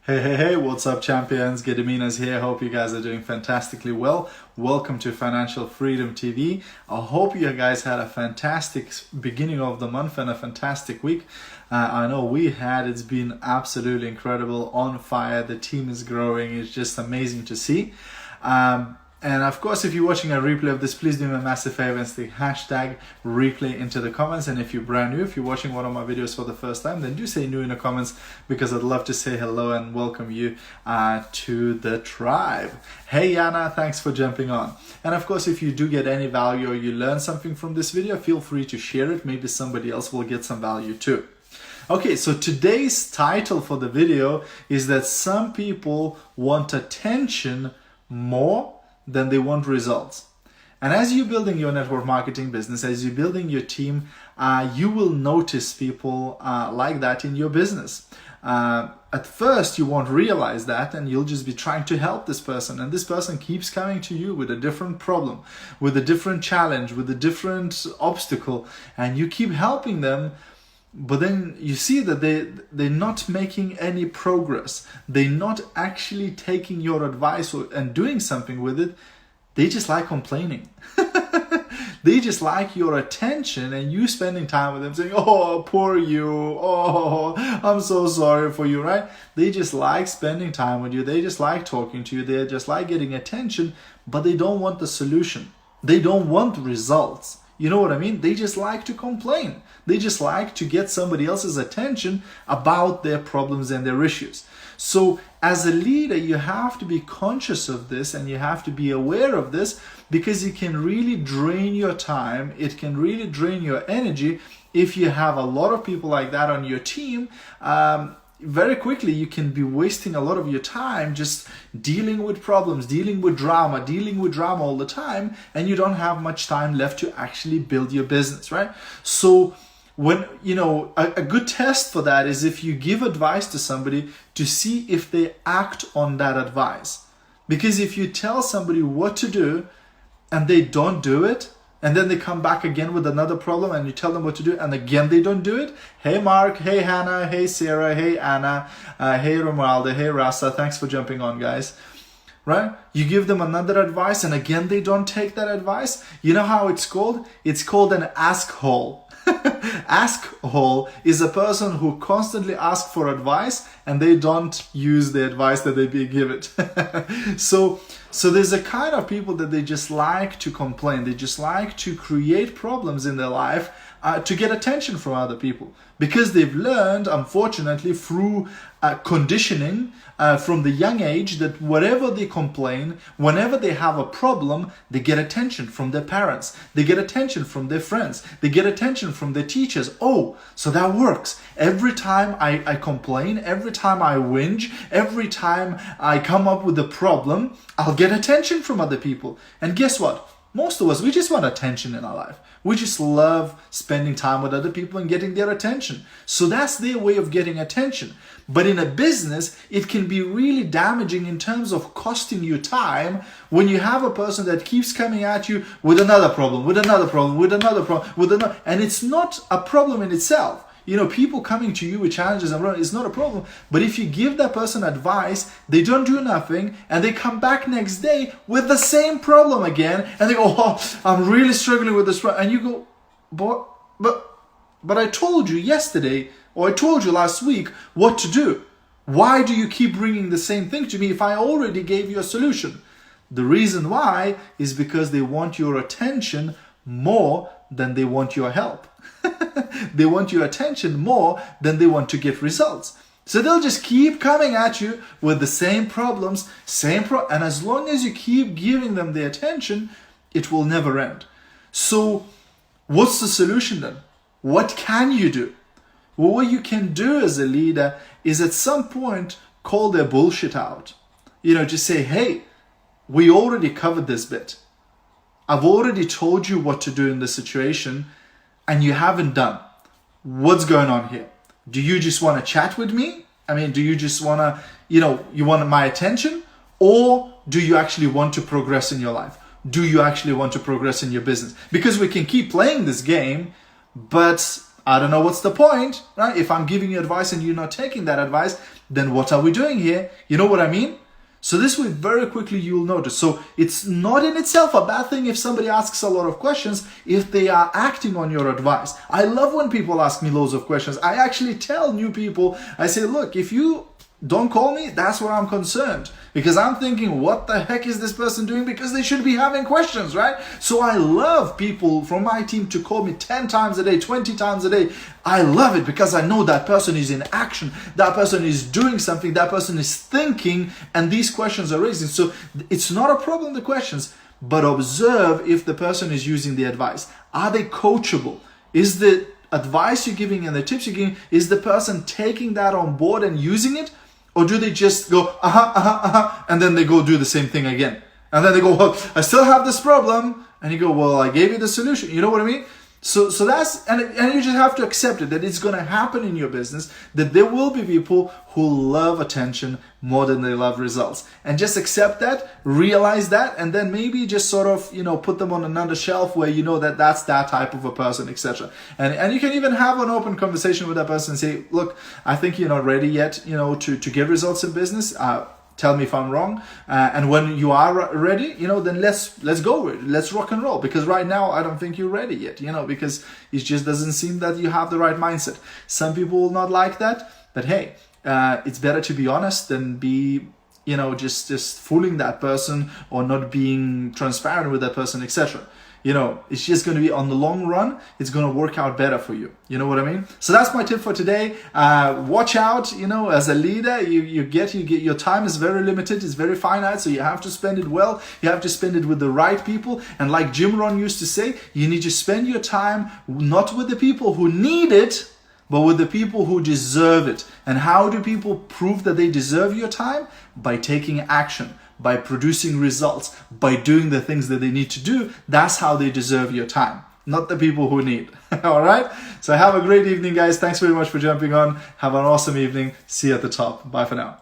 Hey, what's up, champions? Gediminas here. Hope you guys are doing fantastically well. Welcome to Financial Freedom TV. I hope you guys had a fantastic beginning of the month and a fantastic week. I know we had. It's been absolutely incredible, on fire. The team is growing. It's just amazing to see. And of course, if you're watching a replay of this, please do me a massive favor and stick hashtag replay into the comments. And if you're brand new, if you're watching one of my videos for the first time, then do say new in the comments, because I'd love to say hello and welcome you to the tribe. Hey Yana, thanks for jumping on. And of course, if you do get any value or you learn something from this video, feel free to share it. Maybe somebody else will get some value too. Okay, so today's title for the video is that some people want attention more than they want results. And as you're building your network marketing business, as you're building your team, you will notice people like that in your business. At first, you won't realize that, and you'll just be trying to help this person. And this person keeps coming to you with a different problem, with a different challenge, with a different obstacle, and you keep helping them. But then you see that they're not making any progress. They're not actually taking your advice and doing something with it. They just like complaining. They just like your attention and you spending time with them saying, oh, poor you. Oh, I'm so sorry for you, right? They just like spending time with you. They just like talking to you. They just like getting attention, but they don't want the solution. They don't want results. You know what I mean? They just like to complain. They just like to get somebody else's attention about their problems and their issues. So as a leader, you have to be conscious of this and you have to be aware of this, because it can really drain your time. It can really drain your energy if you have a lot of people like that on your team. Very quickly, you can be wasting a lot of your time just dealing with problems, dealing with drama all the time, and you don't have much time left to actually build your business, right? So when, a good test for that is if you give advice to somebody to see if they act on that advice. Because if you tell somebody what to do and they don't do it, and then they come back again with another problem and you tell them what to do and again they don't do it. Hey Mark, hey Hannah, hey Sarah, hey Anna, hey Romualdo, hey Rasa, thanks for jumping on, guys. Right? You give them another advice and again they don't take that advice. You know how it's called? It's called an ask hole. Ask hole is a person who constantly asks for advice and they don't use the advice that they be given. So there's a kind of people that they just like to complain. They just like to create problems in their life to get attention from other people, because they've learned, unfortunately, through conditioning from the young age, that wherever they complain, whenever they have a problem, they get attention from their parents, they get attention from their friends, they get attention from their teachers. Oh, so that works. Every time I complain, every time I whinge, every time I come up with a problem, I'll get attention from other people. And guess what? Most of us, we just want attention in our life. We just love spending time with other people and getting their attention. So that's their way of getting attention. But in a business, it can be really damaging in terms of costing you time when you have a person that keeps coming at you with another problem, with another problem, with another problem, with another. And it's not a problem in itself. People coming to you with challenges and problems is not a problem. But if you give that person advice, they don't do nothing, and they come back next day with the same problem again, and they go, oh, I'm really struggling with this problem. And you go, but I told you yesterday, or I told you last week what to do. Why do you keep bringing the same thing to me if I already gave you a solution? The reason why is because they want your attention more than they want your help. They want your attention more than they want to get results. So they'll just keep coming at you with the same problems, and as long as you keep giving them the attention, it will never end. So what's the solution then? What can you do? Well, what you can do as a leader is at some point call their bullshit out. Just say, hey, we already covered this bit. I've already told you what to do in this situation, and you haven't done. What's going on here? Do you just want to chat with me? Do you just want to, you want my attention? Or do you actually want to progress in your life? Do you actually want to progress in your business? Because we can keep playing this game, but I don't know what's the point, right? If I'm giving you advice and you're not taking that advice, then what are we doing here? You know what I mean? So this way, very quickly, you'll notice. So it's not in itself a bad thing if somebody asks a lot of questions, if they are acting on your advice. I love when people ask me loads of questions. I actually tell new people, I say, look, if you don't call me, that's where I'm concerned. Because I'm thinking, what the heck is this person doing? Because they should be having questions, right? So I love people from my team to call me 10 times a day, 20 times a day. I love it because I know that person is in action. That person is doing something. That person is thinking, and these questions are raising. So it's not a problem, the questions, but observe if the person is using the advice. Are they coachable? Is the advice you're giving and the tips you're giving, is the person taking that on board and using it? Or do they just go, and then they go do the same thing again? And then they go, well, I still have this problem. And you go, well, I gave you the solution. You know what I mean? So that's, and you just have to accept it, that it's going to happen in your business, that there will be people who love attention more than they love results. And just accept that, realize that, and then maybe just sort of, put them on another shelf where you know that that's that type of a person, etc. And you can even have an open conversation with that person and say, look, I think you're not ready yet, to get results in business. Tell me if I'm wrong, and when you are ready, then let's go with it. Let's rock and roll. Because right now I don't think you're ready yet, because it just doesn't seem that you have the right mindset. Some people will not like that, but hey, it's better to be honest than be, just fooling that person or not being transparent with that person, etc. It's just going to be, on the long run, it's going to work out better for you. You know what I mean? So that's my tip for today. Watch out, as a leader, you get your time is very limited. It's very finite. So you have to spend it well. You have to spend it with the right people. And like Jim Rohn used to say, you need to spend your time not with the people who need it, but with the people who deserve it. And how do people prove that they deserve your time? By taking action, by producing results, by doing the things that they need to do. That's how they deserve your time, not the people who need. All right? So have a great evening, guys. Thanks very much for jumping on. Have an awesome evening. See you at the top. Bye for now.